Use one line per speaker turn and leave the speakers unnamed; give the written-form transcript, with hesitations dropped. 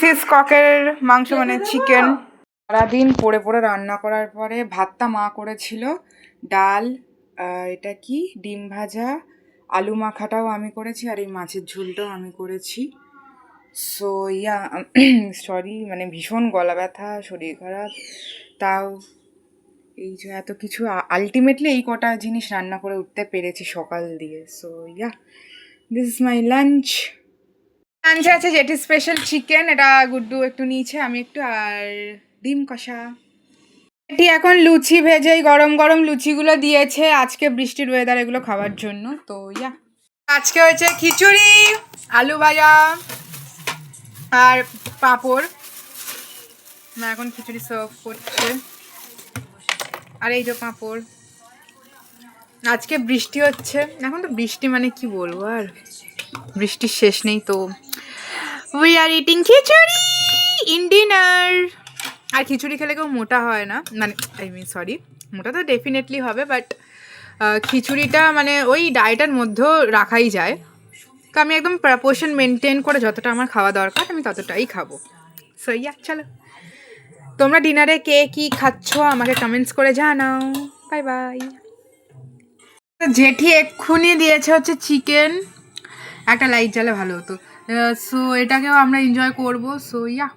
Fish ককের মাংস মানে chicken. সারাদিন পড়ে পড়ে রান্না করার পরে ভাতটা মা করেছিল, ডাল, এটা কি ডিম ভাজা, আলু মাখাটাও আমি করেছি, আর এই মাছের ঝোলটাও আমি করেছি। সো ইয়া সরি, মানে ভীষণ গলা ব্যথা, শরীর খারাপ, তাও এই যে এত কিছু আলটিমেটলি এই কটা জিনিস রান্না করে উঠতে পেরেছি সকাল দিয়ে। So yeah, this is my lunch. লাঞ্চে আছে যেটি স্পেশাল চিকেন, এটা গুড্ডু একটু নিয়েছে, আমি একটু, আর ডিম কষা। এটি এখন লুচি ভেজেই গরম গরম লুচিগুলো দিয়েছে, আজকে বৃষ্টির ওয়েদার এগুলো খাওয়ার জন্য। তো ইয়া, আজকে হয়েছে খিচুড়ি, আলু ভাজা আর পাঁপড়। না এখন খিচুড়ি সার্ভ করছে, আর এই যে পাঁপড়। আজকে বৃষ্টি হচ্ছে, এখন তো বৃষ্টি মানে কি বলবো, আর বৃষ্টির শেষ নেই। তো we are eating khichuri in dinner. আর খিচুড়ি খেলে কেউ মোটা হয় না, মানে আই মিন সরি, মোটা তো ডেফিনেটলি হবে, বাট খিচুড়িটা মানে ওই ডায়েটের মধ্যেও রাখাই যায়। তো আমি একদম প্রপোর্শন মেনটেন করে যতটা আমার খাওয়া দরকার আমি ততটাই খাবো। সো ইয়া, চলো তোমরা ডিনারে কে কী খাচ্ছ আমাকে কমেন্টস করে জানাও। Bye bye. জেঠি এক্ষুনি দিয়েছে হচ্ছে চিকেন, একটা লাইট জ্বালে ভালো হতো। সো এটাকেও আমরা এনজয় করবো। So yeah.